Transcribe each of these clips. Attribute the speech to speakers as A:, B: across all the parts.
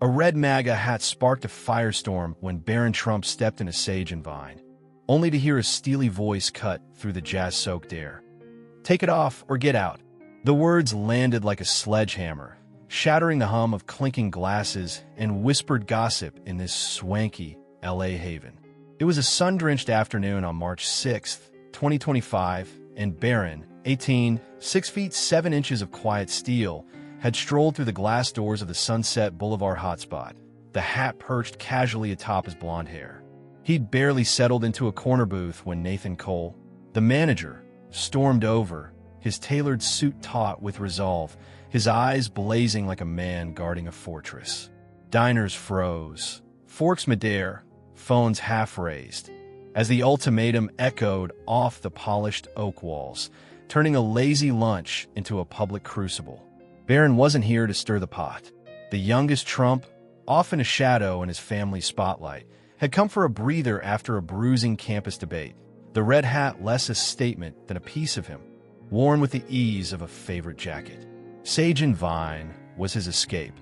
A: A red MAGA hat sparked a firestorm when Barron Trump stepped into Sage and Vine, only to hear a steely voice cut through the jazz-soaked air. "Take it off or get out." The words landed like a sledgehammer, shattering the hum of clinking glasses and whispered gossip in this swanky LA haven. It was a sun-drenched afternoon on March 6th, 2025, and Barron, 18, 6 feet 7 inches of quiet steel, had strolled through the glass doors of the Sunset Boulevard hotspot, the hat perched casually atop his blonde hair. He'd barely settled into a corner booth when Nathan Cole, the manager, stormed over, his tailored suit taut with resolve, his eyes blazing like a man guarding a fortress. Diners froze, forks midair, phones half-raised, as the ultimatum echoed off the polished oak walls, turning a lazy lunch into a public crucible. Barron wasn't here to stir the pot. The youngest Trump, often a shadow in his family's spotlight, had come for a breather after a bruising campus debate, the red hat less a statement than a piece of him, worn with the ease of a favorite jacket. Sage and Vine was his escape,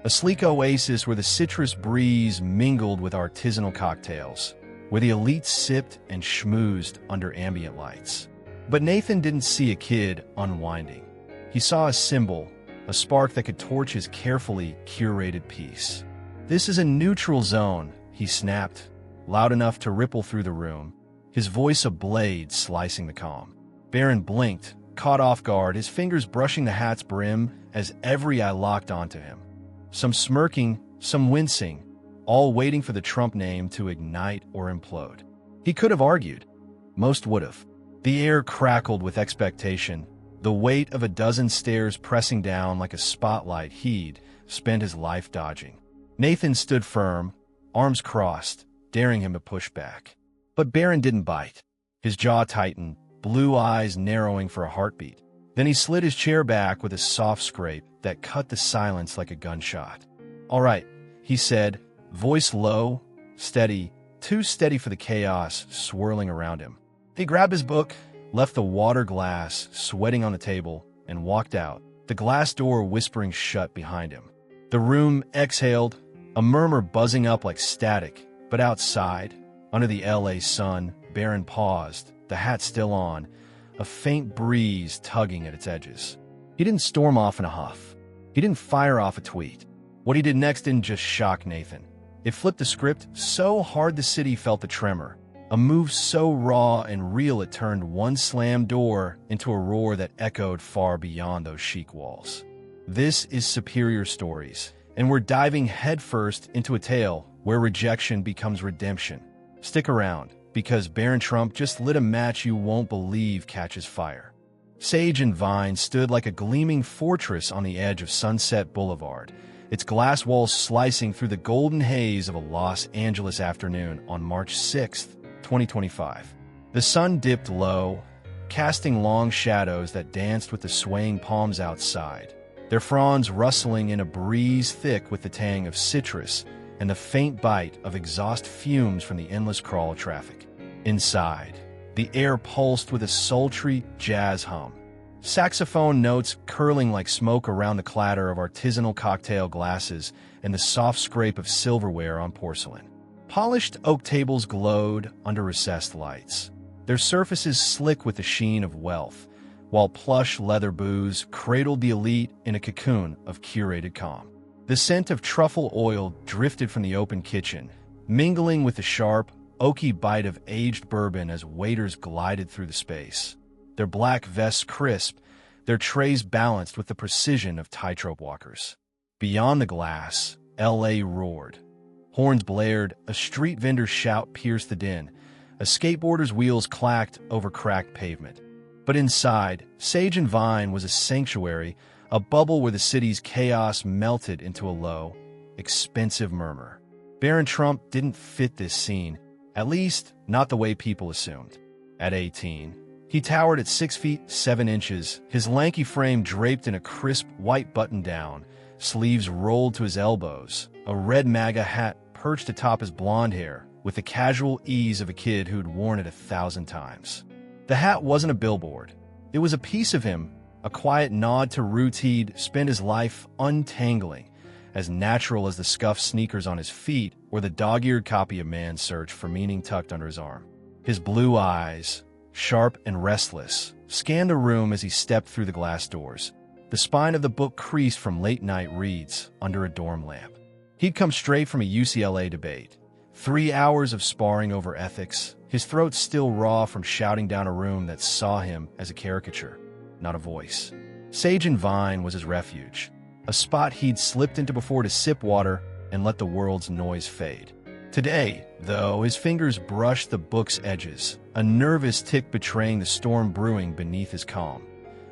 A: a sleek oasis where the citrus breeze mingled with artisanal cocktails, where the elites sipped and schmoozed under ambient lights. But Nathan didn't see a kid unwinding. He saw a symbol, a spark that could torch his carefully curated piece. "This is a neutral zone," he snapped, loud enough to ripple through the room, his voice a blade slicing the calm. Barron blinked, caught off guard, his fingers brushing the hat's brim as every eye locked onto him. Some smirking, some wincing, all waiting for the Trump name to ignite or implode. He could have argued. Most would have. The air crackled with expectation, the weight of a dozen stares pressing down like a spotlight he'd spent his life dodging. Nathan stood firm, arms crossed, daring him to push back. But Barron didn't bite. His jaw tightened, blue eyes narrowing for a heartbeat. Then he slid his chair back with a soft scrape that cut the silence like a gunshot. "All right," he said, voice low, steady, too steady for the chaos swirling around him. He grabbed his book, left the water glass sweating on the table, and walked out, the glass door whispering shut behind him. The room exhaled, a murmur buzzing up like static, but outside, under the LA sun, Barron paused, the hat still on, a faint breeze tugging at its edges. He didn't storm off in a huff. He didn't fire off a tweet. What he did next didn't just shock Nathan. It flipped the script so hard the city felt the tremor, a move so raw and real it turned one slammed door into a roar that echoed far beyond those chic walls. This is Superior Stories, and we're diving headfirst into a tale where rejection becomes redemption. Stick around, because Barron Trump just lit a match you won't believe catches fire. Sage and Vine stood like a gleaming fortress on the edge of Sunset Boulevard, its glass walls slicing through the golden haze of a Los Angeles afternoon on March 6th, 2025. The sun dipped low, casting long shadows that danced with the swaying palms outside, their fronds rustling in a breeze thick with the tang of citrus and the faint bite of exhaust fumes from the endless crawl of traffic. Inside, the air pulsed with a sultry jazz hum, saxophone notes curling like smoke around the clatter of artisanal cocktail glasses and the soft scrape of silverware on porcelain. Polished oak tables glowed under recessed lights, their surfaces slick with the sheen of wealth, while plush leather booths cradled the elite in a cocoon of curated calm. The scent of truffle oil drifted from the open kitchen, mingling with the sharp, oaky bite of aged bourbon as waiters glided through the space, their black vests crisp, their trays balanced with the precision of tightrope walkers. Beyond the glass, L.A. roared. Horns blared, a street vendor's shout pierced the din, a skateboarder's wheels clacked over cracked pavement. But inside, Sage and Vine was a sanctuary, a bubble where the city's chaos melted into a low, expensive murmur. Barron Trump didn't fit this scene, at least not the way people assumed. At 18, he towered at 6 feet 7 inches, his lanky frame draped in a crisp white button-down, sleeves rolled to his elbows, a red MAGA hat perched atop his blonde hair with the casual ease of a kid who'd worn it 1,000 times. The hat wasn't a billboard. It was a piece of him, a quiet nod to roots he'd spent his life untangling, as natural as the scuffed sneakers on his feet or the dog-eared copy of Man's Search for Meaning tucked under his arm. His blue eyes, sharp and restless, scanned the room as he stepped through the glass doors. The spine of the book creased from late-night reads under a dorm lamp. He'd come straight from a UCLA debate. 3 hours of sparring over ethics, his throat still raw from shouting down a room that saw him as a caricature, not a voice. Sage and Vine was his refuge, a spot he'd slipped into before to sip water and let the world's noise fade. Today, though, his fingers brushed the book's edges, a nervous tick betraying the storm brewing beneath his calm.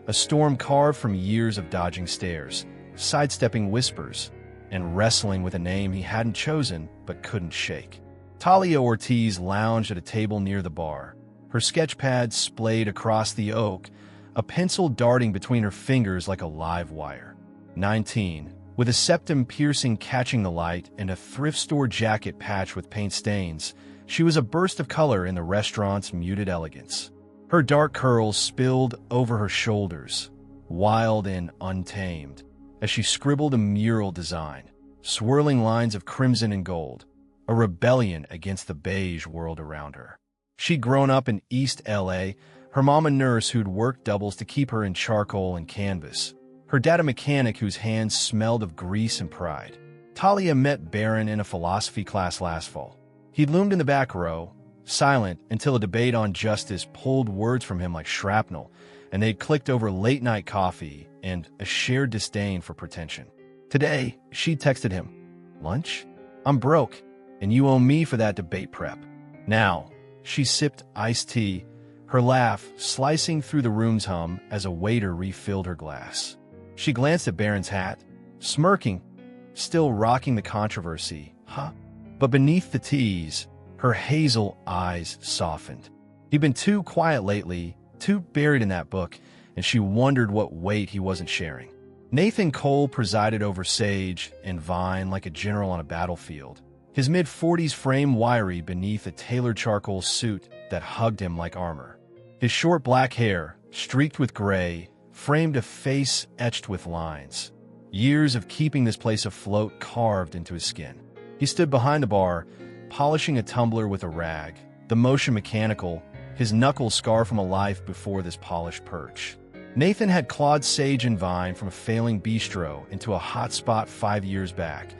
A: A storm carved from years of dodging stares, sidestepping whispers, and wrestling with a name he hadn't chosen but couldn't shake. Talia Ortiz lounged at a table near the bar, her sketchpad splayed across the oak, a pencil darting between her fingers like a live wire. 19, with a septum piercing catching the light and a thrift store jacket patched with paint stains, she was a burst of color in the restaurant's muted elegance. Her dark curls spilled over her shoulders, wild and untamed, as she scribbled a mural design, swirling lines of crimson and gold, a rebellion against the beige world around her. She'd grown up in East L.A., her mom a nurse who'd worked doubles to keep her in charcoal and canvas, her dad a mechanic whose hands smelled of grease and pride. Talia met Barron in a philosophy class last fall. He loomed in the back row, silent until a debate on justice pulled words from him like shrapnel, and they'd clicked over late-night coffee and a shared disdain for pretension. Today, she texted him, "Lunch? I'm broke, and you owe me for that debate prep." Now, she sipped iced tea, her laugh slicing through the room's hum as a waiter refilled her glass. She glanced at Barron's hat, smirking, still rocking the controversy, But beneath the tease, her hazel eyes softened. He'd been too quiet lately, too buried in that book, and she wondered what weight he wasn't sharing. Nathan Cole presided over Sage and Vine like a general on a battlefield, his mid-40s frame wiry beneath a tailored charcoal suit that hugged him like armor. His short black hair, streaked with gray, framed a face etched with lines, years of keeping this place afloat carved into his skin. He stood behind the bar, polishing a tumbler with a rag, the motion mechanical, his knuckles scarred from a life before this polished perch. Nathan had clawed Sage and Vine from a failing bistro into a hot spot 5 years back,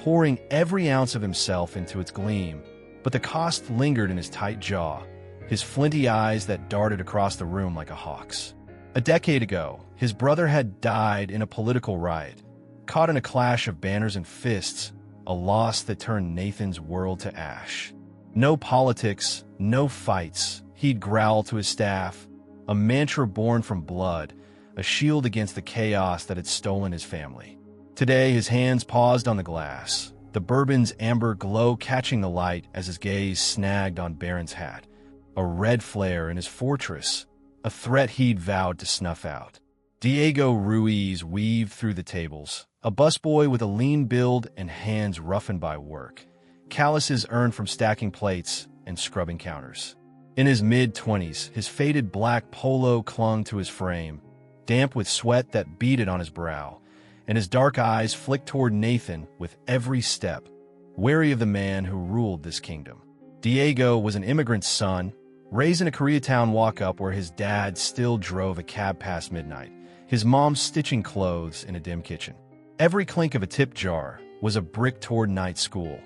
A: pouring every ounce of himself into its gleam, but the cost lingered in his tight jaw, his flinty eyes that darted across the room like a hawk's. A decade ago, his brother had died in a political riot, caught in a clash of banners and fists, a loss that turned Nathan's world to ash. No politics, no fights, he'd growl to his staff, a mantra born from blood, a shield against the chaos that had stolen his family. Today, his hands paused on the glass, the bourbon's amber glow catching the light as his gaze snagged on Barron's hat, a red flare in his fortress, a threat he'd vowed to snuff out. Diego Ruiz weaved through the tables, a busboy with a lean build and hands roughened by work, calluses earned from stacking plates and scrubbing counters. In his mid-20s, his faded black polo clung to his frame, damp with sweat that beaded on his brow, and his dark eyes flicked toward Nathan with every step, wary of the man who ruled this kingdom. Diego was an immigrant's son, raised in a Koreatown walk-up where his dad still drove a cab past midnight, his mom stitching clothes in a dim kitchen. Every clink of a tip jar was a brick toward night school,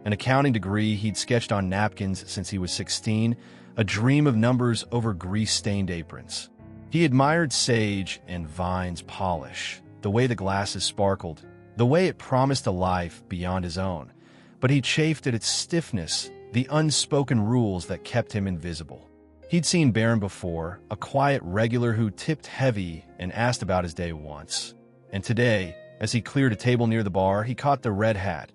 A: an accounting degree he'd sketched on napkins since he was 16, a dream of numbers over grease-stained aprons. He admired Sage and Vine's polish, the way the glasses sparkled, the way it promised a life beyond his own, but he chafed at its stiffness, the unspoken rules that kept him invisible. He'd seen Barron before, a quiet regular who tipped heavy and asked about his day once. And today, as he cleared a table near the bar, he caught the red hat,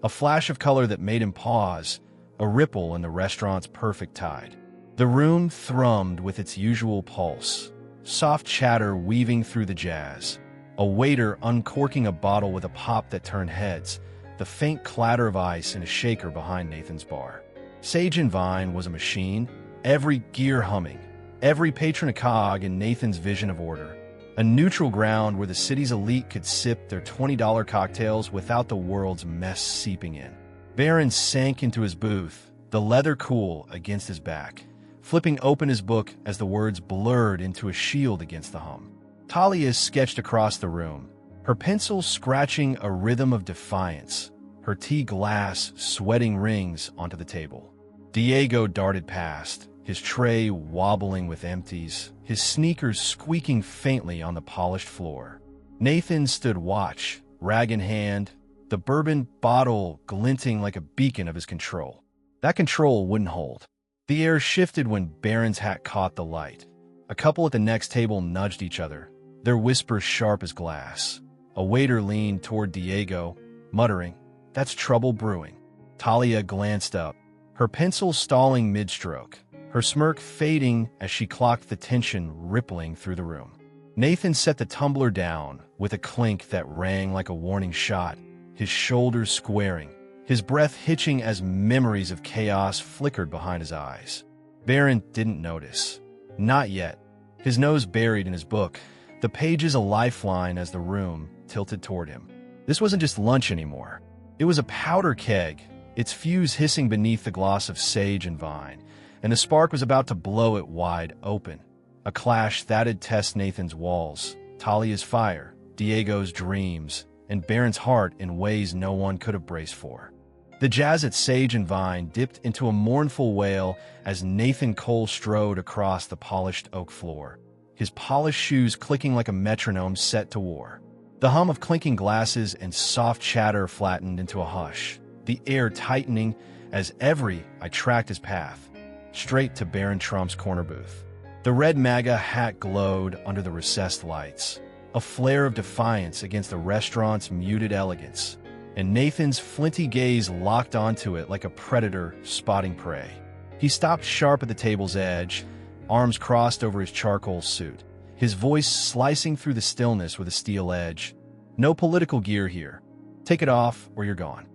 A: a flash of color that made him pause, a ripple in the restaurant's perfect tide. The room thrummed with its usual pulse, soft chatter weaving through the jazz, a waiter uncorking a bottle with a pop that turned heads, the faint clatter of ice in a shaker behind Nathan's bar. Sage and Vine was a machine, every gear humming, every patron a cog in Nathan's vision of order, A neutral ground where the city's elite could sip their $20 cocktails without the world's mess seeping in. Barron sank into his booth, the leather cool against his back, flipping open his book as the words blurred into a shield against the hum. Talia sketched across the room, her pencil scratching a rhythm of defiance, her tea glass sweating rings onto the table. Diego darted past, his tray wobbling with empties, his sneakers squeaking faintly on the polished floor. Nathan stood watch, rag in hand, the bourbon bottle glinting like a beacon of his control. That control wouldn't hold. The air shifted when Barron's hat caught the light. A couple at the next table nudged each other, their whispers sharp as glass. A waiter leaned toward Diego, muttering, "That's trouble brewing." Talia glanced up, her pencil stalling mid-stroke, her smirk fading as she clocked the tension rippling through the room. Nathan set the tumbler down with a clink that rang like a warning shot, his shoulders squaring, his breath hitching as memories of chaos flickered behind his eyes. Barron didn't notice. Not yet. His nose buried in his book, the pages a lifeline as the room tilted toward him. This wasn't just lunch anymore. It was a powder keg, its fuse hissing beneath the gloss of sage and vine, and the spark was about to blow it wide open. A clash that'd test Nathan's walls, Talia's fire, Diego's dreams, and Barron's heart in ways no one could have braced for. The jazz at Sage and Vine dipped into a mournful wail as Nathan Cole strode across the polished oak floor, his polished shoes clicking like a metronome set to war. The hum of clinking glasses and soft chatter flattened into a hush, the air tightening as I tracked his path, straight to Barron Trump's corner booth. The red MAGA hat glowed under the recessed lights, a flare of defiance against the restaurant's muted elegance, and Nathan's flinty gaze locked onto it like a predator spotting prey. He stopped sharp at the table's edge, arms crossed over his charcoal suit, his voice slicing through the stillness with a steel edge. "No political gear here. Take it off or you're gone."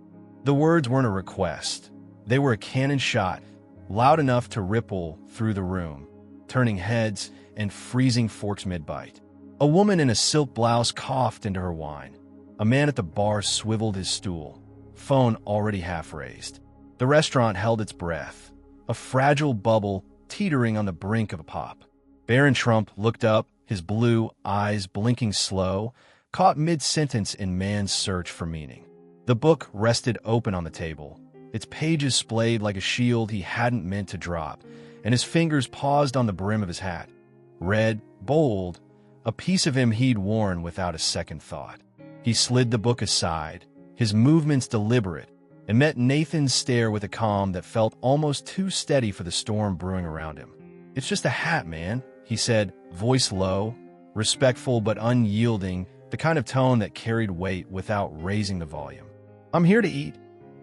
A: The words weren't a request. They were a cannon shot, loud enough to ripple through the room, turning heads and freezing forks mid-bite. A woman in a silk blouse coughed into her wine. A man at the bar swiveled his stool, phone already half raised. The restaurant held its breath, a fragile bubble teetering on the brink of a pop. Barron Trump looked up, his blue eyes blinking slow, caught mid-sentence in man's search for meaning. The book rested open on the table, its pages splayed like a shield he hadn't meant to drop, and his fingers paused on the brim of his hat. Red, bold, a piece of him he'd worn without a second thought. He slid the book aside, his movements deliberate, and met Nathan's stare with a calm that felt almost too steady for the storm brewing around him. "It's just a hat, man," he said, voice low, respectful but unyielding, the kind of tone that carried weight without raising the volume. "I'm here to eat,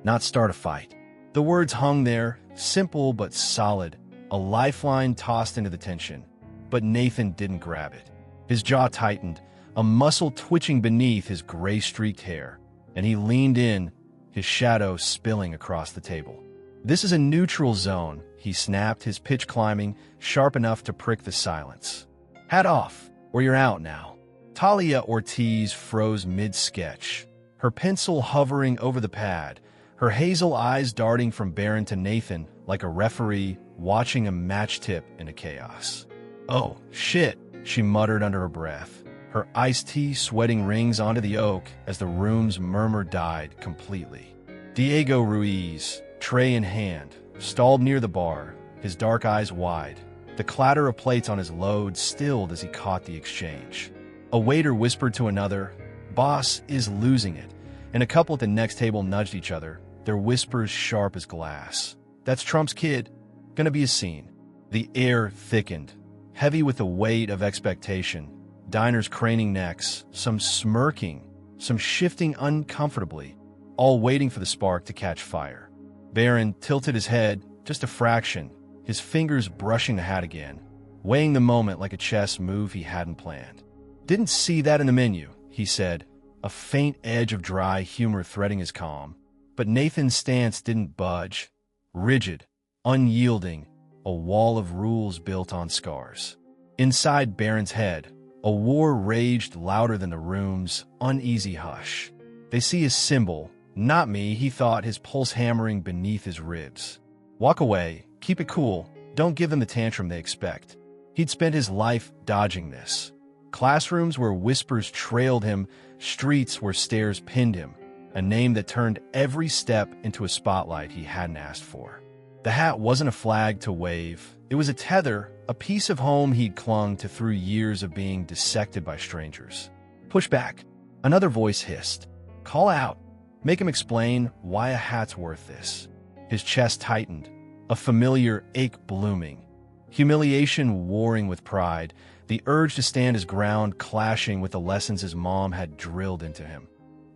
A: not start a fight." The words hung there, simple but solid, a lifeline tossed into the tension. But Nathan didn't grab it. His jaw tightened, a muscle twitching beneath his gray-streaked hair, and he leaned in, his shadow spilling across the table. "This is a neutral zone," he snapped, his pitch climbing, sharp enough to prick the silence. "Hat off, or you're out now." Talia Ortiz froze mid-sketch, her pencil hovering over the pad, her hazel eyes darting from Barron to Nathan like a referee watching a match tip in a chaos. "Oh, shit," she muttered under her breath, her iced tea sweating rings onto the oak as the room's murmur died completely. Diego Ruiz, tray in hand, stalled near the bar, his dark eyes wide, the clatter of plates on his load stilled as he caught the exchange. A waiter whispered to another, "Boss is losing it," and a couple at the next table nudged each other, their whispers sharp as glass. "That's Trump's kid. Gonna be a scene." The air thickened, heavy with the weight of expectation, diners craning necks, some smirking, some shifting uncomfortably, all waiting for the spark to catch fire. Barron tilted his head, just a fraction, his fingers brushing the hat again, weighing the moment like a chess move he hadn't planned. "Didn't see that in the menu," he said, a faint edge of dry humor threading his calm. But Nathan's stance didn't budge, rigid, unyielding, a wall of rules built on scars. Inside Barron's head, A war raged louder than the room's uneasy hush. They see his symbol, not me, he thought, his pulse hammering beneath his ribs. Walk away, keep it cool, don't give them the tantrum they expect. He'd spent his life dodging this. Classrooms where whispers trailed him, streets where stares pinned him, a name that turned every step into a spotlight he hadn't asked for. The hat wasn't a flag to wave, it was a tether, a piece of home he'd clung to through years of being dissected by strangers. Push back, another voice hissed. Call out, make him explain why a hat's worth this. His chest tightened, a familiar ache blooming, humiliation warring with pride, the urge to stand his ground clashing with the lessons his mom had drilled into him.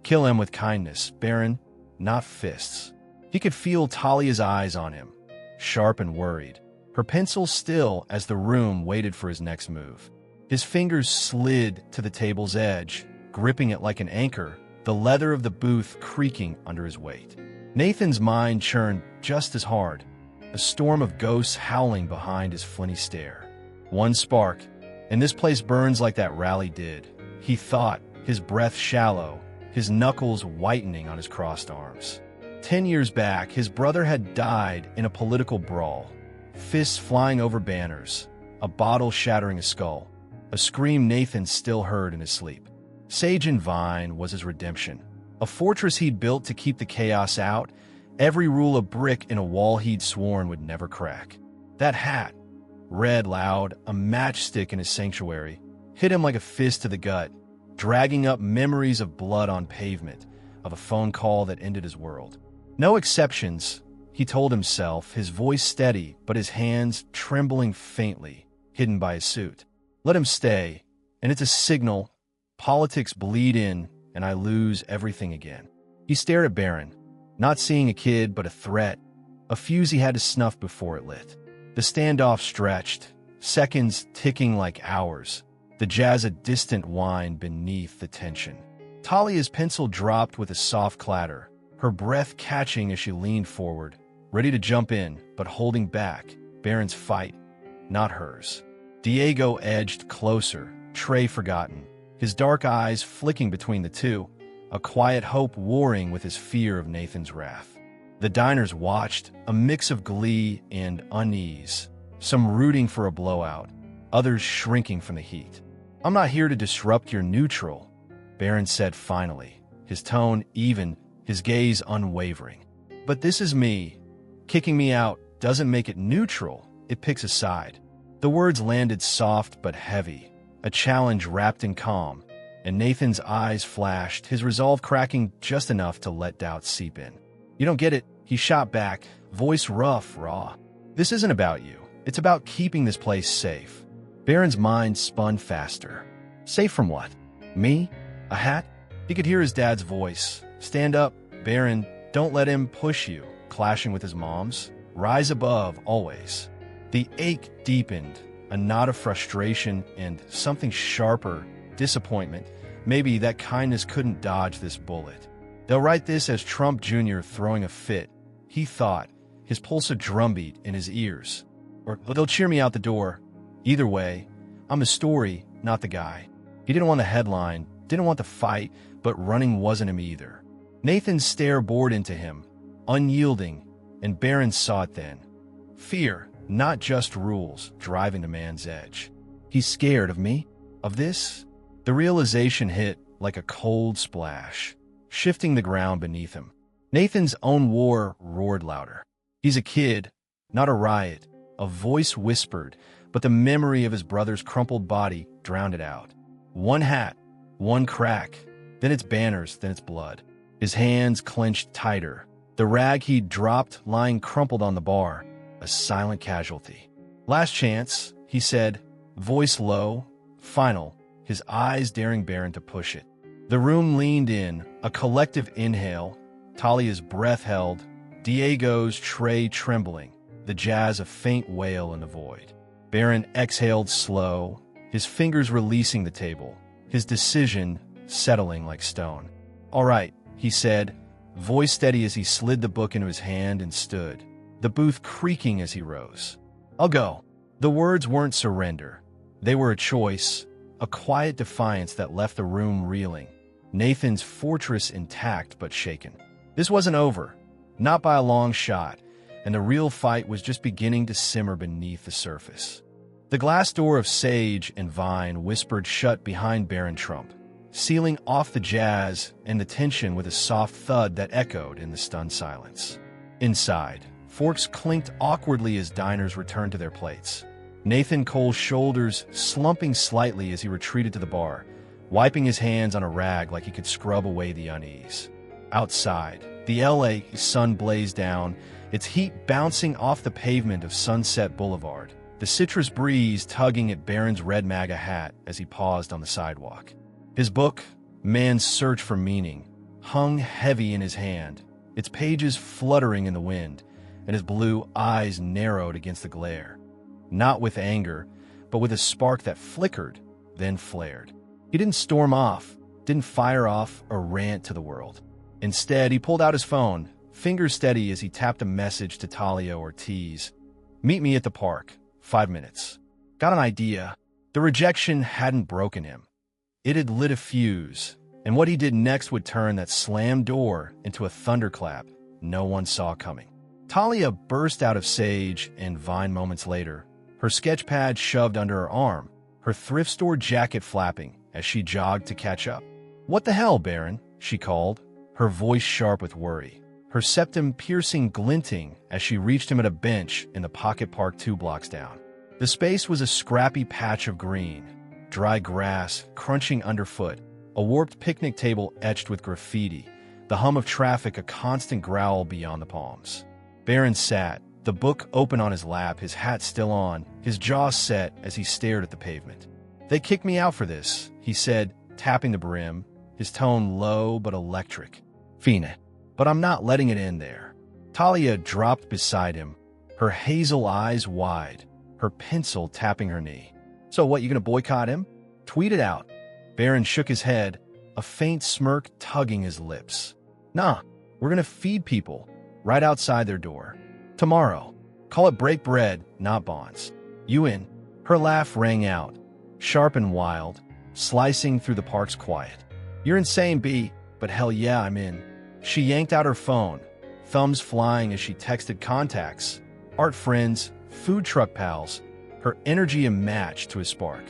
A: Kill him with kindness, Barron, not fists. He could feel Talia's eyes on him, sharp and worried, her pencil still as the room waited for his next move. His fingers slid to the table's edge, gripping it like an anchor, the leather of the booth creaking under his weight. Nathan's mind churned just as hard, a storm of ghosts howling behind his flinty stare. One spark, and this place burns like that rally did, he thought, his breath shallow, his knuckles whitening on his crossed arms. 10 years back, his brother had died in a political brawl, fists flying over banners, a bottle shattering a skull, a scream Nathan still heard in his sleep. Sage and Vine was his redemption, a fortress he'd built to keep the chaos out, every rule a brick in a wall he'd sworn would never crack. That hat, red loud, a matchstick in his sanctuary, hit him like a fist to the gut, dragging up memories of blood on pavement, of a phone call that ended his world. No exceptions, he told himself, his voice steady but his hands trembling faintly, hidden by his suit. Let him stay, and it's a signal. Politics bleed in, and I lose everything again. He stared at Barron, not seeing a kid but a threat, a fuse he had to snuff before it lit. The standoff stretched, seconds ticking like hours, the jazz a distant whine beneath the tension. Talia's pencil dropped with a soft clatter, her breath catching as she leaned forward, ready to jump in, but holding back, Barron's fight, not hers. Diego edged closer, tray forgotten, his dark eyes flicking between the two, a quiet hope warring with his fear of Nathan's wrath. The diners watched, a mix of glee and unease, some rooting for a blowout, others shrinking from the heat. I'm not here to disrupt your neutral, Barron said finally, his tone even, his gaze unwavering. But this is me. Kicking me out doesn't make it neutral, it picks a side. The words landed soft but heavy, a challenge wrapped in calm, and Nathan's eyes flashed, his resolve cracking just enough to let doubt seep in. You don't get it, he shot back, voice rough, raw. This isn't about you. It's about keeping this place safe. Barron's mind spun faster. Safe from what? Me? A hat? He could hear his dad's voice. Stand up, Barron. Don't let him push you, clashing with his mom's. Rise above, always. The ache deepened, a knot of frustration and something sharper, disappointment. Maybe that kindness couldn't dodge this bullet. They'll write this as Trump Jr. throwing a fit, he thought, his pulse a drumbeat in his ears. Or they'll cheer me out the door. Either way, I'm the story, not the guy. He didn't want the headline, didn't want the fight, but running wasn't him either. Nathan's stare bored into him, unyielding, and Barron saw it then. Fear, not just rules, driving the man's edge. He's scared of me? Of this? The realization hit like a cold splash, shifting the ground beneath him. Nathan's own war roared louder. He's a kid, not a riot. A voice whispered, but the memory of his brother's crumpled body drowned it out. One hat, one crack, then it's banners, then it's blood. His hands clenched tighter, the rag he'd dropped lying crumpled on the bar, a silent casualty. Last chance, he said, voice low, final, his eyes daring Barron to push it. The room leaned in, a collective inhale, Talia's breath held, Diego's tray trembling, the jazz a faint wail in the void. Barron exhaled slow, his fingers releasing the table, his decision settling like stone. All right, he said, voice steady as he slid the book into his hand and stood, the booth creaking as he rose. I'll go. The words weren't surrender. They were a choice, a quiet defiance that left the room reeling, Nathan's fortress intact but shaken. This wasn't over, not by a long shot, and the real fight was just beginning to simmer beneath the surface. The glass door of Sage and Vine whispered shut behind Barron Trump, sealing off the jazz and the tension with a soft thud that echoed in the stunned silence. Inside, forks clinked awkwardly as diners returned to their plates. Nathan Cole's shoulders slumping slightly as he retreated to the bar, wiping his hands on a rag like he could scrub away the unease. Outside, the LA sun blazed down, its heat bouncing off the pavement of Sunset Boulevard, the citrus breeze tugging at Barron's red MAGA hat as he paused on the sidewalk. His book, Man's Search for Meaning, hung heavy in his hand, its pages fluttering in the wind, and his blue eyes narrowed against the glare. Not with anger, but with a spark that flickered, then flared. He didn't storm off, didn't fire off or rant to the world. Instead, he pulled out his phone, fingers steady as he tapped a message to Talia Ortiz. "Meet me at the park, 5 minutes. Got an idea." The rejection hadn't broken him. It had lit a fuse, and what he did next would turn that slammed door into a thunderclap no one saw coming. Talia burst out of Sage and Vine moments later, her sketchpad shoved under her arm, her thrift store jacket flapping as she jogged to catch up. "What the hell, Barron?" she called, her voice sharp with worry, her septum piercing glinting as she reached him at a bench in the Pocket Park 2 blocks down. The space was a scrappy patch of green, dry grass crunching underfoot, a warped picnic table etched with graffiti, the hum of traffic a constant growl beyond the palms. Barron sat, the book open on his lap, his hat still on, his jaw set as he stared at the pavement. "They kicked me out for this," he said, tapping the brim, his tone low but electric. "Fina, but I'm not letting it end there." Talia dropped beside him, her hazel eyes wide, her pencil tapping her knee. "So what, you gonna boycott him? Tweet it out." Barron shook his head, a faint smirk tugging his lips. "Nah, we're gonna feed people, right outside their door. Tomorrow. Call it Breakbread, not bonds. You in?" Her laugh rang out, sharp and wild, slicing through the park's quiet. "You're insane, B, but hell yeah, I'm in." She yanked out her phone, thumbs flying as she texted contacts, art friends, food truck pals, her energy a match to his spark.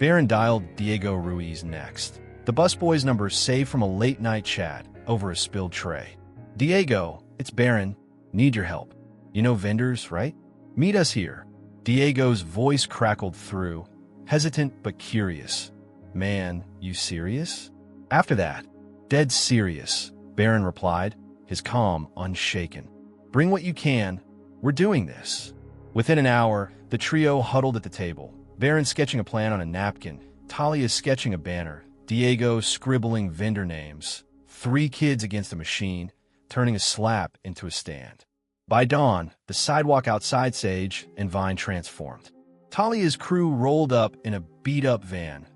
A: Barron dialed Diego Ruiz next, the busboy's number saved from a late-night chat over a spilled tray. "Diego, it's Barron. Need your help. You know vendors, right? Meet us here." Diego's voice crackled through, hesitant but curious. "Man, you serious?" "After that, dead serious," Barron replied, his calm unshaken. "Bring what you can. We're doing this." Within an hour, the trio huddled at the table, Barron sketching a plan on a napkin, Talia sketching a banner, Diego scribbling vendor names, 3 kids against a machine, turning a slap into a stand. By dawn, the sidewalk outside Sage and Vine transformed. Talia's crew rolled up in a beat-up van,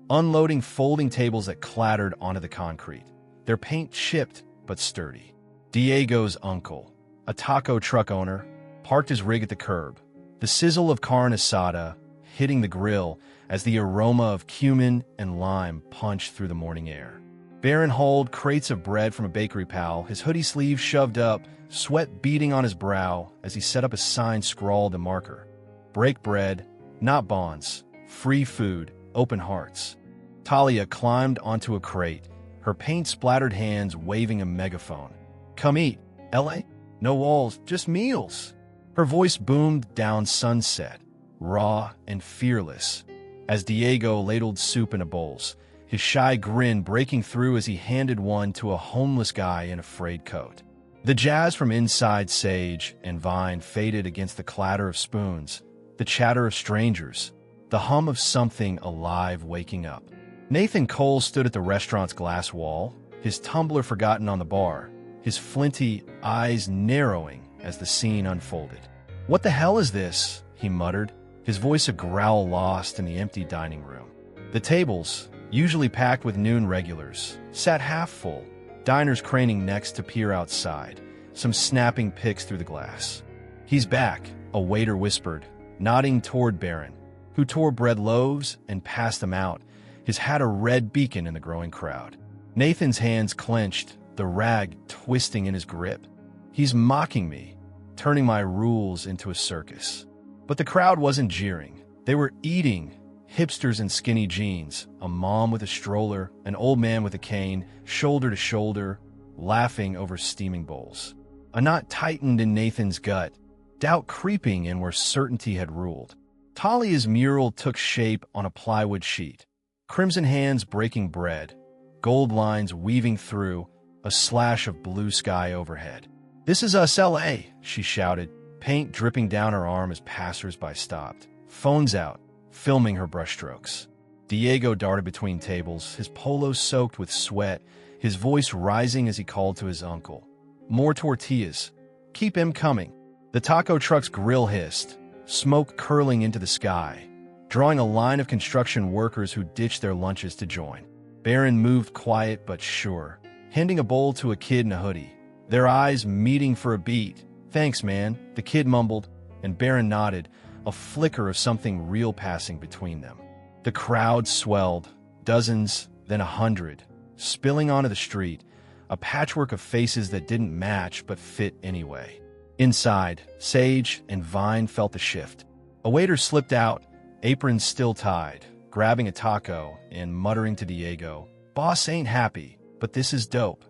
A: unloading folding tables that clattered onto the concrete, their paint chipped but sturdy. Diego's uncle, a taco truck owner, parked his rig at the curb, the sizzle of carne asada hitting the grill as the aroma of cumin and lime punched through the morning air. Barron hauled crates of bread from a bakery pal, his hoodie sleeve shoved up, sweat beading on his brow as he set up a sign scrawled in marker. "Break bread, not bonds. Free food, open hearts." Talia climbed onto a crate, her paint-splattered hands waving a megaphone. "Come eat, LA? No walls, just meals." Her voice boomed down Sunset, raw and fearless, as Diego ladled soup into bowls, his shy grin breaking through as he handed one to a homeless guy in a frayed coat. The jazz from inside Sage and Vine faded against the clatter of spoons, the chatter of strangers, the hum of something alive waking up. Nathan Cole stood at the restaurant's glass wall, his tumbler forgotten on the bar, his flinty eyes narrowing as the scene unfolded. "What the hell is this?" he muttered, his voice a growl lost in the empty dining room. The tables, usually packed with noon regulars, sat half full, diners craning necks to peer outside, some snapping pics through the glass. "He's back," a waiter whispered, nodding toward Barron, who tore bread loaves and passed them out, his hat a red beacon in the growing crowd. Nathan's hands clenched, the rag twisting in his grip. He's mocking me, turning my rules into a circus. But the crowd wasn't jeering. They were eating. Hipsters in skinny jeans, a mom with a stroller, an old man with a cane, shoulder to shoulder, laughing over steaming bowls. A knot tightened in Nathan's gut, doubt creeping in where certainty had ruled. Talia's mural took shape on a plywood sheet, crimson hands breaking bread, gold lines weaving through, a slash of blue sky overhead. "This is us, LA," she shouted, paint dripping down her arm as passers-by stopped. Phones out, filming her brushstrokes. Diego darted between tables, his polo soaked with sweat, his voice rising as he called to his uncle. "More tortillas. Keep him coming." The taco truck's grill hissed, smoke curling into the sky, drawing a line of construction workers who ditched their lunches to join. Barron moved quiet but sure, handing a bowl to a kid in a hoodie, their eyes meeting for a beat. "Thanks, man," the kid mumbled, and Barron nodded, a flicker of something real passing between them. The crowd swelled, dozens, then 100, spilling onto the street, a patchwork of faces that didn't match but fit anyway. Inside, Sage and Vine felt the shift. A waiter slipped out, apron still tied, grabbing a taco and muttering to Diego, "Boss ain't happy, but this is dope."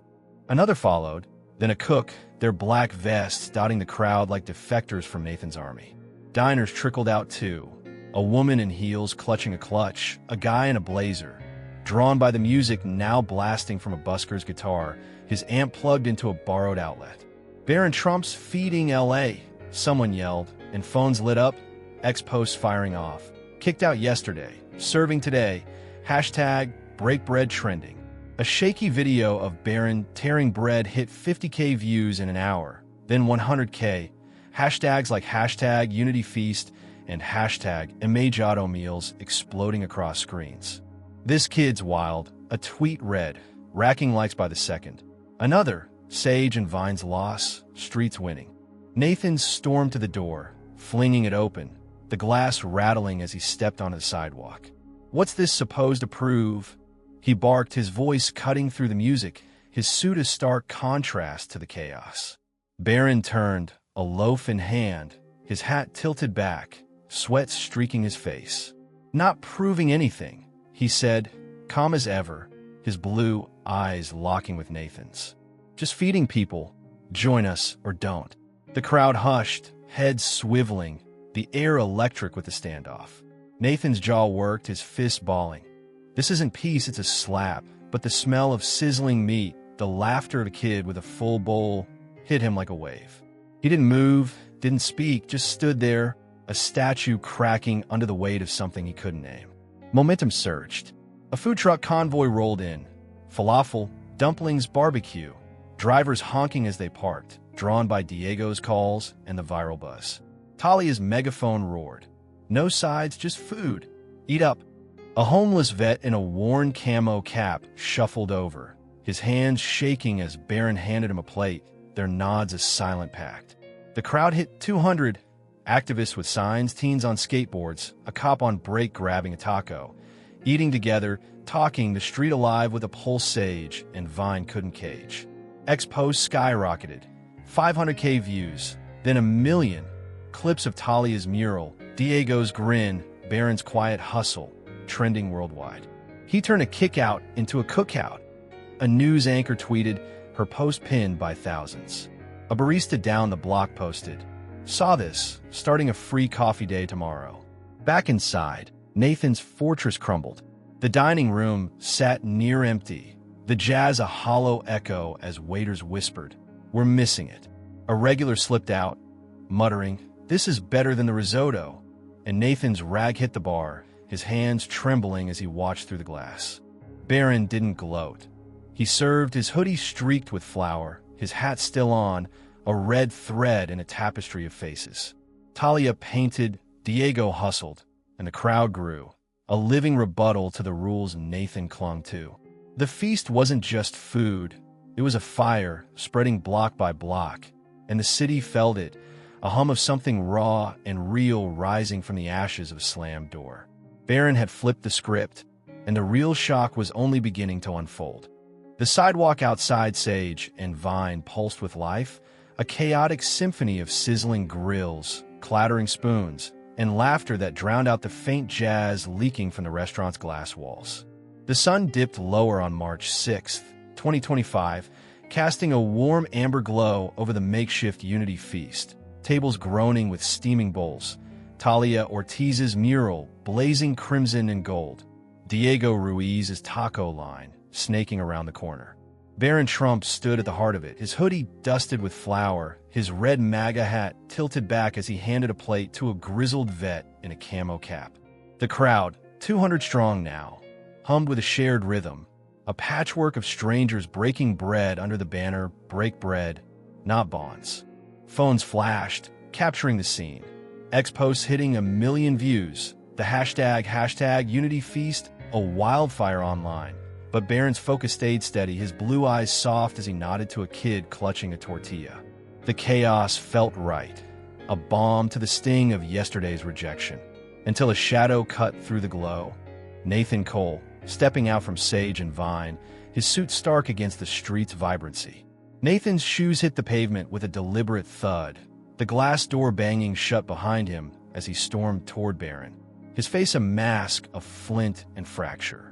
A: Another followed, then a cook, their black vests dotting the crowd like defectors from Nathan's army. Diners trickled out too, a woman in heels clutching a clutch, a guy in a blazer. Drawn by the music now blasting from a busker's guitar, his amp plugged into a borrowed outlet. "Barron Trump's feeding LA," someone yelled, and phones lit up, ex-posts firing off. "Kicked out yesterday, serving today, hashtag Breakbread trending." A shaky video of Barron tearing bread hit 50K views in an hour, then 100K. Hashtags like hashtag Unity Feast and hashtag Imagado Meals exploding across screens. "This kid's wild," a tweet read, racking likes by the second. Another, "Sage and Vine's loss, streets winning." Nathan stormed to the door, flinging it open, the glass rattling as he stepped onto the sidewalk. "What's this supposed to prove?" He barked, his voice cutting through the music, his suit a stark contrast to the chaos. Barron turned, a loaf in hand, his hat tilted back, sweat streaking his face. "Not proving anything," he said, calm as ever, his blue eyes locking with Nathan's. "Just feeding people. Join us or don't." The crowd hushed, heads swiveling, the air electric with the standoff. Nathan's jaw worked, his fists balling. This isn't peace, it's a slap, but the smell of sizzling meat, the laughter of a kid with a full bowl, hit him like a wave. He didn't move, didn't speak, just stood there, a statue cracking under the weight of something he couldn't name. Momentum surged. A food truck convoy rolled in. Falafel, dumplings, barbecue. Drivers honking as they parked, drawn by Diego's calls and the viral buzz. Talia's megaphone roared. "No sides, just food. Eat up." A homeless vet in a worn camo cap shuffled over, his hands shaking as Barron handed him a plate, their nods a silent pact. The crowd hit 200, activists with signs, teens on skateboards, a cop on break grabbing a taco, eating together, talking, the street alive with a pulse Sage and Vine couldn't cage. Ex-posts skyrocketed, 500K views, then 1 million. Clips of Talia's mural, Diego's grin, Barron's quiet hustle, trending worldwide. He turned a kick-out into a cookout. A news anchor tweeted, her post pinned by thousands. A barista down the block posted, "Saw this, starting a free coffee day tomorrow." Back inside, Nathan's fortress crumbled. The dining room sat near empty, the jazz a hollow echo as waiters whispered, "We're missing it." A regular slipped out, muttering, "This is better than the risotto," and Nathan's rag hit the bar, his hands trembling as he watched through the glass. Barron didn't gloat. He served, his hoodie streaked with flour, his hat still on, a red thread in a tapestry of faces. Talia painted, Diego hustled, and the crowd grew, a living rebuttal to the rules Nathan clung to. The feast wasn't just food, it was a fire, spreading block by block, and the city felt it, a hum of something raw and real rising from the ashes of a slammed door. Barron had flipped the script, and the real shock was only beginning to unfold. The sidewalk outside Sage and Vine pulsed with life, a chaotic symphony of sizzling grills, clattering spoons, and laughter that drowned out the faint jazz leaking from the restaurant's glass walls. The sun dipped lower on March 6, 2025, casting a warm amber glow over the makeshift Unity feast, tables groaning with steaming bowls, Talia Ortiz's mural blazing crimson and gold, Diego Ruiz's taco line snaking around the corner. Barron Trump stood at the heart of it, his hoodie dusted with flour, his red MAGA hat tilted back as he handed a plate to a grizzled vet in a camo cap. The crowd, 200 strong now, hummed with a shared rhythm, a patchwork of strangers breaking bread under the banner "Break Bread, Not Bonds." Phones flashed, capturing the scene. X-posts hitting 1 million views, the hashtag #UnityFeast, a wildfire online. But Barron's focus stayed steady, his blue eyes soft as he nodded to a kid clutching a tortilla. The chaos felt right, a balm to the sting of yesterday's rejection, until a shadow cut through the glow. Nathan Cole, stepping out from Sage and Vine, his suit stark against the street's vibrancy. Nathan's shoes hit the pavement with a deliberate thud, the glass door banging shut behind him as he stormed toward Barron, his face a mask of flint and fracture.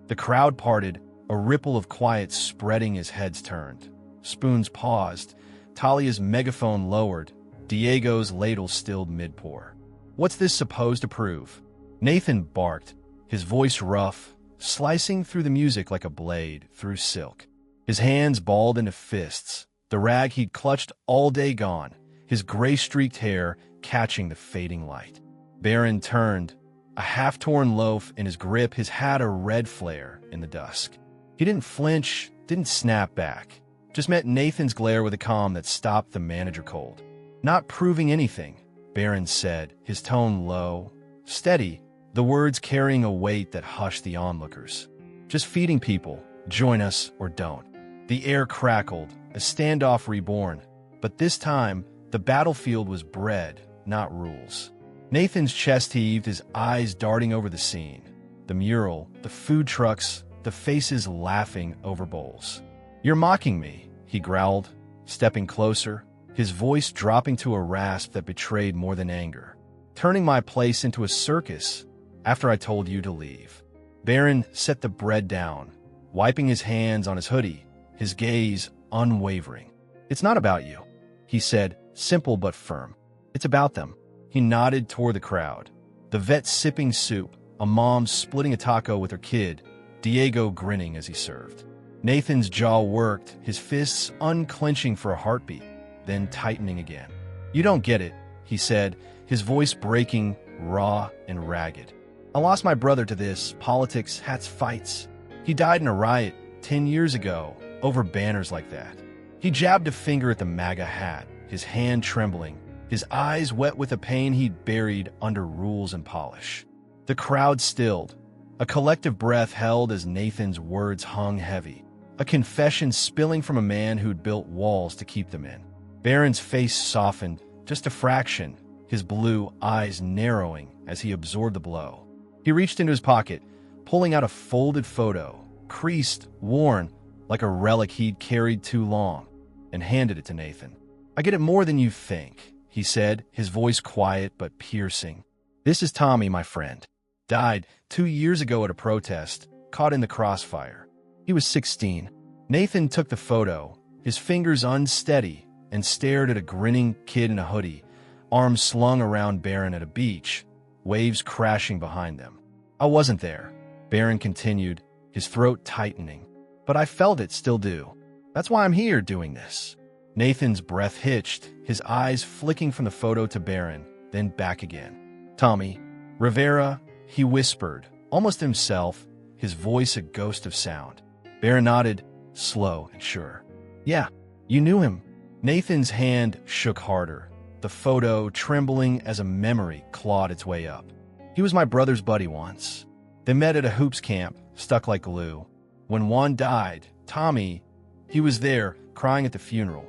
A: The crowd parted, a ripple of quiet spreading as heads turned. Spoons paused, Talia's megaphone lowered, Diego's ladle stilled mid-pour. "What's this supposed to prove?" Nathan barked, his voice rough, slicing through the music like a blade through silk. His hands balled into fists, the rag he'd clutched all day gone, his gray-streaked hair catching the fading light. Barron turned, a half-torn loaf in his grip, his hat a red flare in the dusk. He didn't flinch, didn't snap back, just met Nathan's glare with a calm that stopped the manager cold. "Not proving anything," Barron said, his tone low, steady, the words carrying a weight that hushed the onlookers. "Just feeding people, join us or don't." The air crackled, a standoff reborn, but this time, the battlefield was bread, not rules. Nathan's chest heaved, his eyes darting over the scene. The mural, the food trucks, the faces laughing over bowls. "You're mocking me," he growled, stepping closer, his voice dropping to a rasp that betrayed more than anger. "Turning my place into a circus after I told you to leave." Barron set the bread down, wiping his hands on his hoodie, his gaze unwavering. "It's not about you," he said, simple but firm. "It's about them." He nodded toward the crowd. The vet sipping soup, a mom splitting a taco with her kid, Diego grinning as he served. Nathan's jaw worked, his fists unclenching for a heartbeat, then tightening again. "You don't get it," he said, his voice breaking, raw and ragged. "I lost my brother to this, politics, hats, fights. He died in a riot 10 years ago, over banners like that." He jabbed a finger at the MAGA hat, his hand trembling, his eyes wet with a pain he'd buried under rules and polish. The crowd stilled, a collective breath held as Nathan's words hung heavy, a confession spilling from a man who'd built walls to keep them in. Barron's face softened, just a fraction, his blue eyes narrowing as he absorbed the blow. He reached into his pocket, pulling out a folded photo, creased, worn, like a relic he'd carried too long, and handed it to Nathan. "I get it more than you think," he said, his voice quiet but piercing. "This is Tommy, my friend. Died 2 years ago at a protest, caught in the crossfire. He was 16. Nathan took the photo, his fingers unsteady, and stared at a grinning kid in a hoodie, arms slung around Barron at a beach, waves crashing behind them. "I wasn't there," Barron continued, his throat tightening. "But I felt it, still do. That's why I'm here doing this." Nathan's breath hitched, his eyes flicking from the photo to Barron, then back again. "Tommy, Rivera," he whispered, almost himself, his voice a ghost of sound. Barron nodded, slow and sure. "Yeah, you knew him." Nathan's hand shook harder, the photo trembling as a memory clawed its way up. "He was my brother's buddy once. They met at a hoops camp, stuck like glue. When Juan died, Tommy, he was there, crying at the funeral."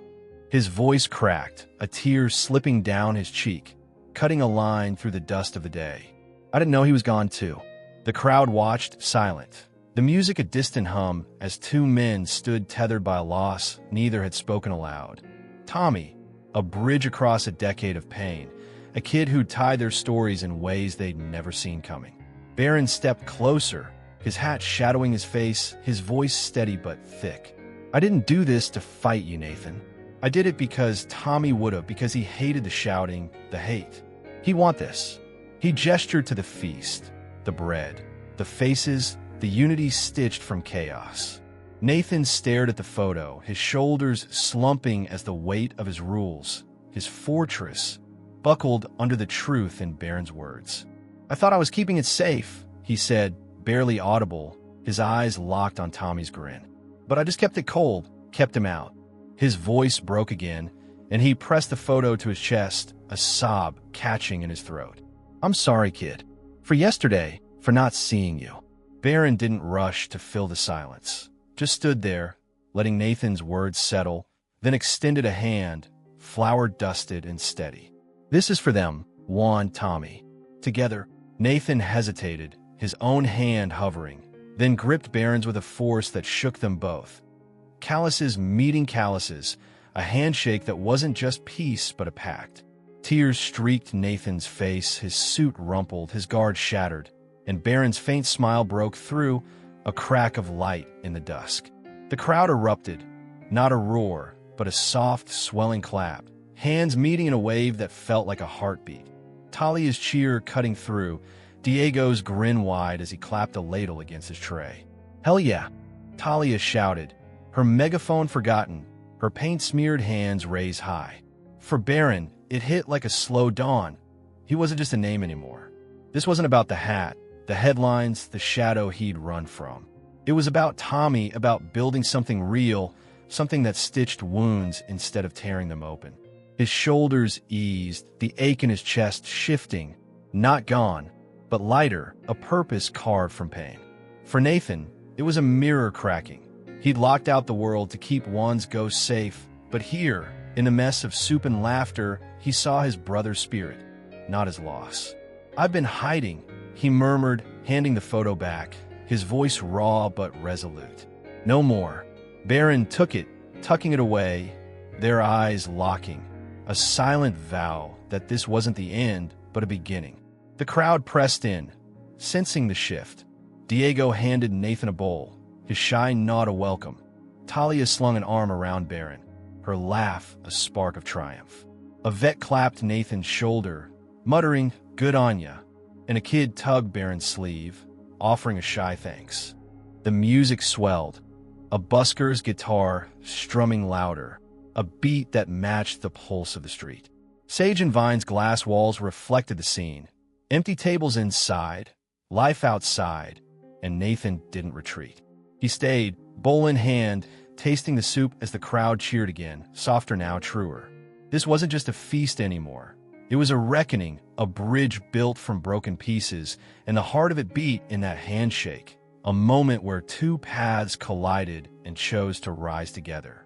A: His voice cracked, a tear slipping down his cheek, cutting a line through the dust of the day. "I didn't know he was gone too." The crowd watched, silent. The music a distant hum as two men stood tethered by a loss neither had spoken aloud. Tommy, a bridge across a decade of pain, a kid who'd tied their stories in ways they'd never seen coming. Barron stepped closer, his hat shadowing his face, his voice steady but thick. "I didn't do this to fight you, Nathan. I did it because Tommy would've, because he hated the shouting, the hate. He want this." He gestured to the feast, the bread, the faces, the unity stitched from chaos. Nathan stared at the photo, his shoulders slumping as the weight of his rules, his fortress, buckled under the truth in Barron's words. "I thought I was keeping it safe," he said, barely audible, his eyes locked on Tommy's grin. "But I just kept it cold, kept him out." His voice broke again, and he pressed the photo to his chest, a sob catching in his throat. "I'm sorry, kid. For yesterday, for not seeing you." Barron didn't rush to fill the silence, just stood there, letting Nathan's words settle, then extended a hand, flour-dusted and steady. "This is for them, Juan, Tommy." Together, Nathan hesitated, his own hand hovering, then gripped Barron's with a force that shook them both. Calluses meeting calluses, a handshake that wasn't just peace but a pact. Tears streaked Nathan's face, his suit rumpled, his guard shattered, and Barron's faint smile broke through, a crack of light in the dusk. The crowd erupted, not a roar, but a soft, swelling clap, hands meeting in a wave that felt like a heartbeat. Talia's cheer cutting through, Diego's grin wide as he clapped a ladle against his tray. "Hell yeah," Talia shouted, her megaphone forgotten, her paint-smeared hands raised high. For Barron, it hit like a slow dawn. He wasn't just a name anymore. This wasn't about the hat, the headlines, the shadow he'd run from. It was about Tommy, about building something real, something that stitched wounds instead of tearing them open. His shoulders eased, the ache in his chest shifting, not gone, but lighter, a purpose carved from pain. For Nathan, it was a mirror cracking. He'd locked out the world to keep Juan's ghost safe, but here, in a mess of soup and laughter, he saw his brother's spirit, not his loss. "I've been hiding," he murmured, handing the photo back, his voice raw but resolute. "No more." Barron took it, tucking it away, their eyes locking, a silent vow that this wasn't the end, but a beginning. The crowd pressed in, sensing the shift. Diego handed Nathan a bowl, his shy nod a welcome. Talia slung an arm around Barron, her laugh a spark of triumph. A vet clapped Nathan's shoulder, muttering, "Good on ya," and a kid tugged Barron's sleeve, offering a shy thanks. The music swelled, a busker's guitar strumming louder, a beat that matched the pulse of the street. Sage and Vine's glass walls reflected the scene. Empty tables inside, life outside, and Nathan didn't retreat. He stayed, bowl in hand, tasting the soup as the crowd cheered again, softer now, truer. This wasn't just a feast anymore. It was a reckoning, a bridge built from broken pieces, and the heart of it beat in that handshake, a moment where two paths collided and chose to rise together.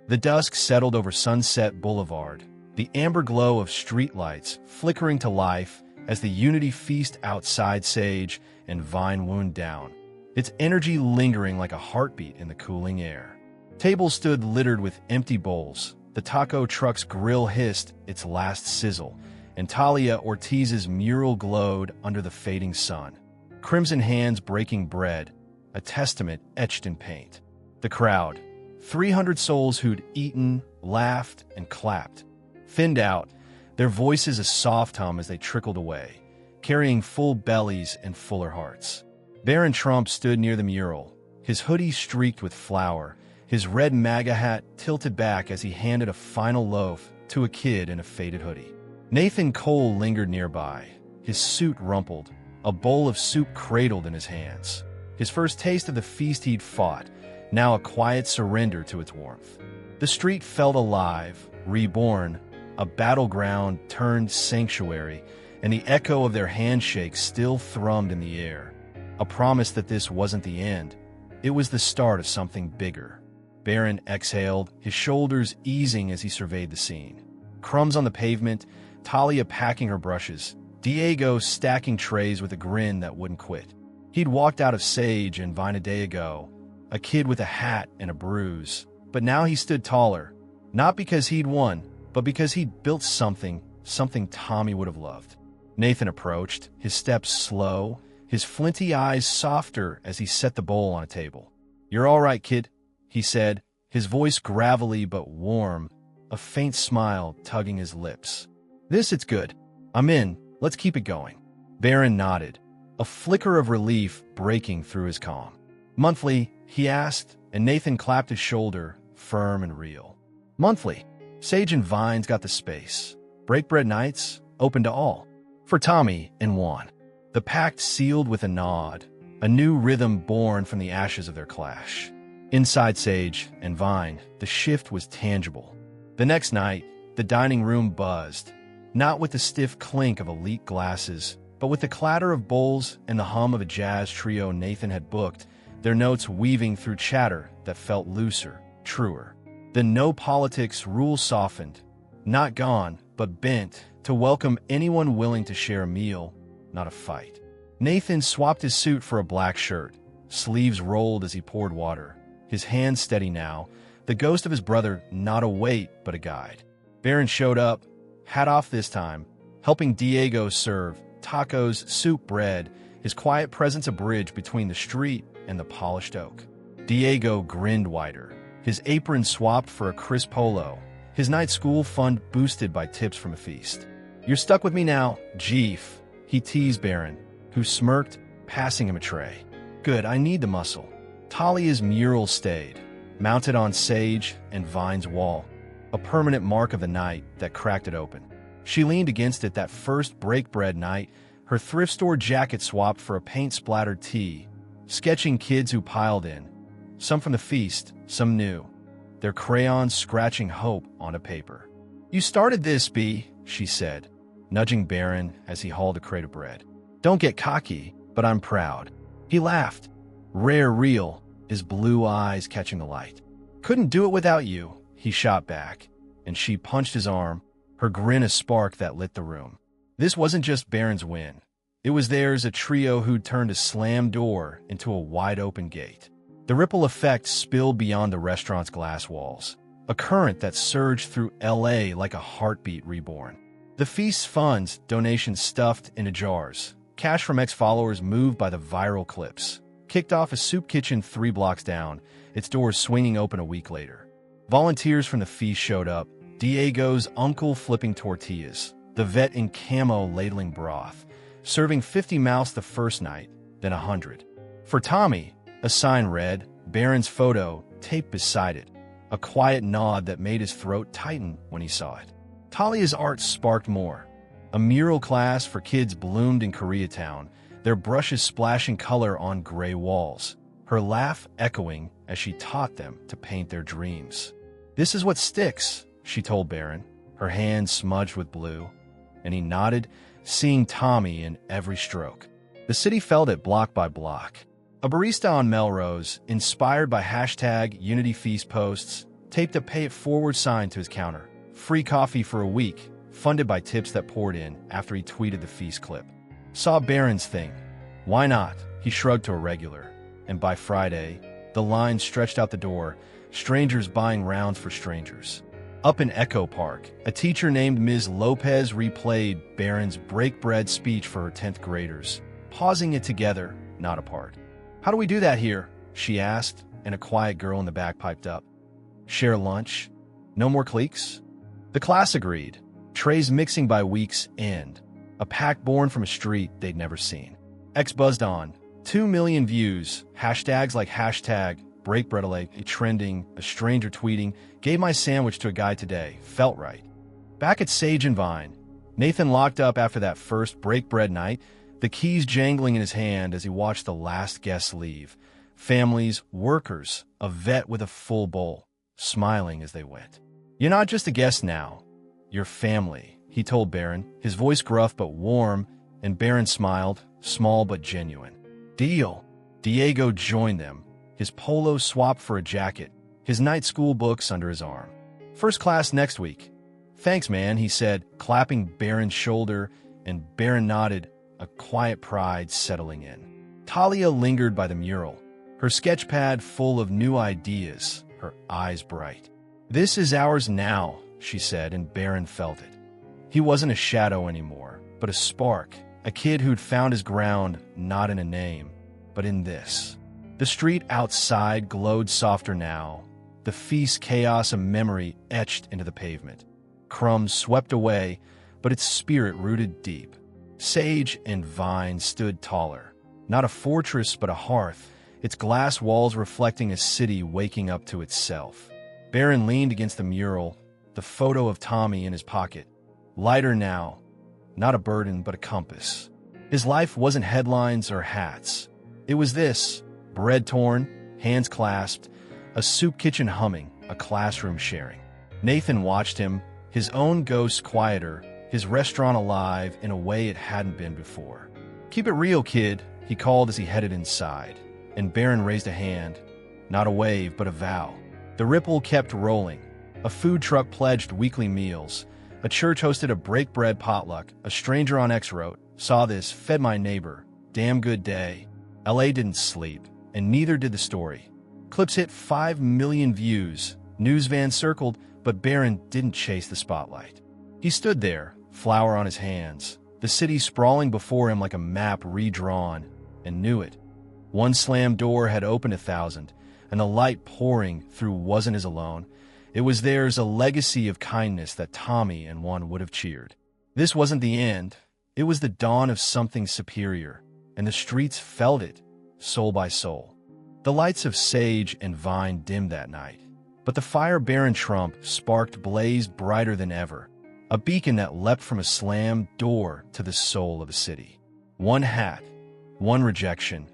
A: The dusk settled over Sunset Boulevard, the amber glow of streetlights flickering to life as the unity feast outside Sage and Vine wound down, its energy lingering like a heartbeat in the cooling air. Tables stood littered with empty bowls, the taco truck's grill hissed its last sizzle, and Talia Ortiz's mural glowed under the fading sun. Crimson hands breaking bread, a testament etched in paint. The crowd, 300 souls who'd eaten, laughed, and clapped, thinned out, their voices a soft hum as they trickled away, carrying full bellies and fuller hearts. Barron Trump stood near the mural, his hoodie streaked with flour, his red MAGA hat tilted back as he handed a final loaf to a kid in a faded hoodie. Nathan Cole lingered nearby, his suit rumpled, a bowl of soup cradled in his hands. His first taste of the feast he'd fought, now a quiet surrender to its warmth. The street felt alive, reborn, a battleground turned sanctuary, and the echo of their handshake still thrummed in the air. A promise that this wasn't the end. It was the start of something bigger. Barron exhaled, his shoulders easing as he surveyed the scene. Crumbs on the pavement, Talia packing her brushes, Diego stacking trays with a grin that wouldn't quit. He'd walked out of Sage and Vine a day ago, a kid with a hat and a bruise. But now he stood taller, not because he'd won, but because he'd built something Tommy would have loved. Nathan approached, his steps slow, his flinty eyes softer as he set the bowl on a table. "You're all right, kid," he said, his voice gravelly but warm, a faint smile tugging his lips. It's good. I'm in. Let's keep it going." Barron nodded, a flicker of relief breaking through his calm. "Monthly?" he asked, and Nathan clapped his shoulder, firm and real. "Monthly. Sage and Vine's got the space. Breakbread Nights, open to all. For Tommy and Juan." The pact sealed with a nod, a new rhythm born from the ashes of their clash. Inside Sage and Vine, the shift was tangible. The next night, the dining room buzzed, not with the stiff clink of elite glasses, but with the clatter of bowls and the hum of a jazz trio Nathan had booked, their notes weaving through chatter that felt looser, truer. The no politics rule softened, not gone, but bent, to welcome anyone willing to share a meal, not a fight. Nathan swapped his suit for a black shirt, sleeves rolled as he poured water, his hands steady now, the ghost of his brother not a weight but a guide. Barron showed up, hat off this time, helping Diego serve tacos, soup, bread, his quiet presence a bridge between the street and the polished oak. Diego grinned wider, his apron swapped for a crisp polo, his night school fund boosted by tips from a feast. "You're stuck with me now, Jeef," he teased Barron, who smirked, passing him a tray. "Good, I need the muscle." Talia's mural stayed, mounted on Sage and Vine's wall, a permanent mark of the night that cracked it open. She leaned against it that first breakbread night, her thrift store jacket swapped for a paint-splattered tee, sketching kids who piled in, some from the feast, some new, their crayons scratching hope onto paper. "You started this, B," she said, nudging Barron as he hauled a crate of bread. "Don't get cocky, but I'm proud." He laughed, rare real, his blue eyes catching the light. "Couldn't do it without you," he shot back, and she punched his arm, her grin a spark that lit the room. This wasn't just Barron's win. It was theirs, a trio who'd turned a slammed door into a wide-open gate. The ripple effect spilled beyond the restaurant's glass walls, a current that surged through L.A. like a heartbeat reborn. The feast's funds, donations stuffed into jars, cash from ex-followers moved by the viral clips, kicked off a soup kitchen 3 blocks down, its doors swinging open a week later. Volunteers from the feast showed up, Diego's uncle flipping tortillas, the vet in camo ladling broth, serving 50 mouths the first night, then 100. For Tommy, a sign read, Barron's photo, taped beside it, a quiet nod that made his throat tighten when he saw it. Talia's art sparked more. A mural class for kids bloomed in Koreatown, their brushes splashing color on gray walls, her laugh echoing as she taught them to paint their dreams. "This is what sticks," she told Barron, her hands smudged with blue, and he nodded, seeing Tommy in every stroke. The city felt it block by block. A barista on Melrose, inspired by #UnityFeast posts, taped a pay-it-forward sign to his counter. Free coffee for a week, funded by tips that poured in after he tweeted the feast clip. Saw Barron's thing. Why not? He shrugged to a regular. And by Friday, the line stretched out the door, strangers buying rounds for strangers. Up in Echo Park, a teacher named Ms. Lopez replayed Barron's breakbread speech for her 10th graders, pausing it together, not apart. "How do we do that here?" she asked, and a quiet girl in the back piped up. "Share lunch? No more cliques?" The class agreed, trays mixing by week's end, a pact born from a street they'd never seen. X buzzed on. 2 million views, hashtags like #BreakBreadAlake, trending, a stranger tweeting, "Gave my sandwich to a guy today, felt right." Back at Sage and Vine, Nathan locked up after that first breakbread night, the keys jangling in his hand as he watched the last guests leave. Families, workers, a vet with a full bowl, smiling as they went. "You're not just a guest now. You're family," he told Barron, his voice gruff but warm, and Barron smiled, small but genuine. "Deal." Diego joined them, his polo swapped for a jacket, his night school books under his arm. "First class next week." "Thanks, man," he said, clapping Barron's shoulder, and Barron nodded, a quiet pride settling in. Talia lingered by the mural, her sketchpad full of new ideas, her eyes bright. "This is ours now," she said, and Barron felt it. He wasn't a shadow anymore, but a spark, a kid who'd found his ground not in a name, but in this. The street outside glowed softer now, the feast chaos of memory etched into the pavement. Crumbs swept away, but its spirit rooted deep. Sage and vine stood taller, not a fortress but a hearth, its glass walls reflecting a city waking up to itself. Barron leaned against the mural, the photo of Tommy in his pocket. Lighter now, not a burden but a compass. His life wasn't headlines or hats. It was this: bread torn, hands clasped, a soup kitchen humming, a classroom sharing. Nathan watched him, his own ghost quieter, his restaurant alive in a way it hadn't been before. "Keep it real, kid," he called as he headed inside, and Barron raised a hand, not a wave but a vow. The ripple kept rolling. A food truck pledged weekly meals. A church hosted a breakbread potluck. A stranger on X wrote, "Saw this, fed my neighbor. Damn good day." LA didn't sleep, and neither did the story. Clips hit 5 million views. News vans circled, but Barron didn't chase the spotlight. He stood there, flower on his hands, the city sprawling before him like a map redrawn, and knew it. One slammed door had opened 1,000, and the light pouring through wasn't his alone. It was theirs, a legacy of kindness that Tommy and Juan would have cheered. This wasn't the end. It was the dawn of something superior, and the streets felt it, soul by soul. The lights of Sage and Vine dimmed that night, but the fire Barron Trump sparked blazed brighter than ever, a beacon that leapt from a slammed door to the soul of the city. One hat, one rejection,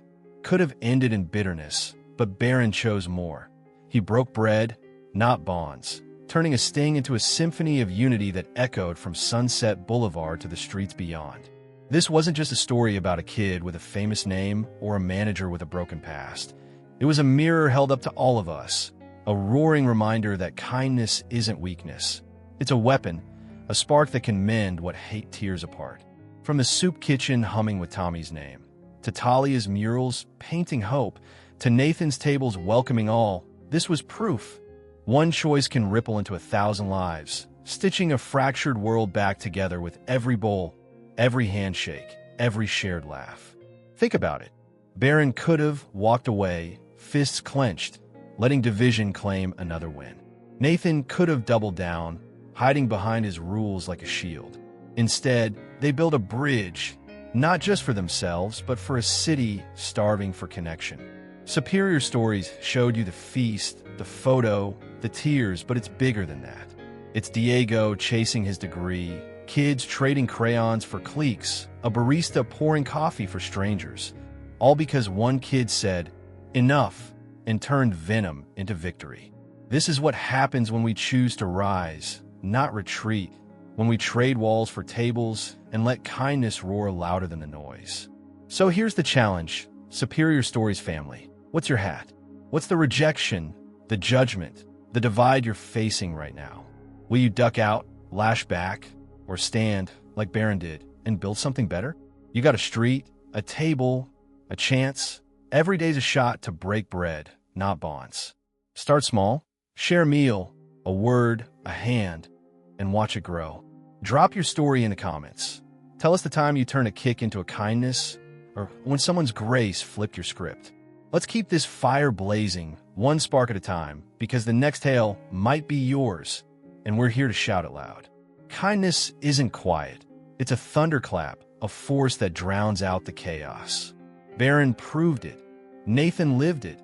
A: could have ended in bitterness, but Barron chose more. He broke bread, not bonds, turning a sting into a symphony of unity that echoed from Sunset Boulevard to the streets beyond. This wasn't just a story about a kid with a famous name or a manager with a broken past. It was a mirror held up to all of us, a roaring reminder that kindness isn't weakness. It's a weapon, a spark that can mend what hate tears apart. From the soup kitchen humming with Tommy's name, to Talia's murals painting hope, to Nathan's tables welcoming all, this was proof. One choice can ripple into 1,000 lives, stitching a fractured world back together with every bowl, every handshake, every shared laugh. Think about it. Barron could have walked away, fists clenched, letting division claim another win. Nathan could have doubled down, hiding behind his rules like a shield. Instead, they built a bridge, not just for themselves, but for a city starving for connection. Superior Stories showed you the feast, the photo, the tears, but it's bigger than that. It's Diego chasing his degree, kids trading crayons for cliques, a barista pouring coffee for strangers, all because one kid said, "Enough," and turned venom into victory. This is what happens when we choose to rise, not retreat, when we trade walls for tables and let kindness roar louder than the noise. So here's the challenge, Superior Stories family. What's your hat? What's the rejection, the judgment, the divide you're facing right now? Will you duck out, lash back, or stand, like Barron did, and build something better? You got a street, a table, a chance. Every day's a shot to break bread, not bonds. Start small, share a meal, a word, a hand, and watch it grow. Drop your story in the comments. Tell us the time you turned a kick into a kindness, or when someone's grace flipped your script. Let's keep this fire blazing, one spark at a time, because the next tale might be yours, and we're here to shout it loud. Kindness isn't quiet. It's a thunderclap, a force that drowns out the chaos. Barron proved it. Nathan lived it.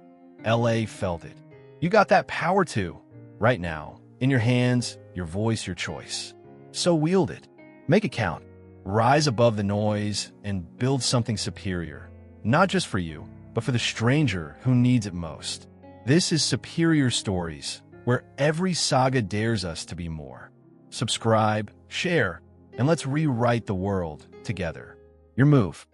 A: LA felt it. You got that power too, right now, in your hands, your voice, your choice. So wield it. Make it count. Rise above the noise and build something superior, not just for you, but for the stranger who needs it most. This is Superior Stories, where every saga dares us to be more. Subscribe, share, and let's rewrite the world together. Your move.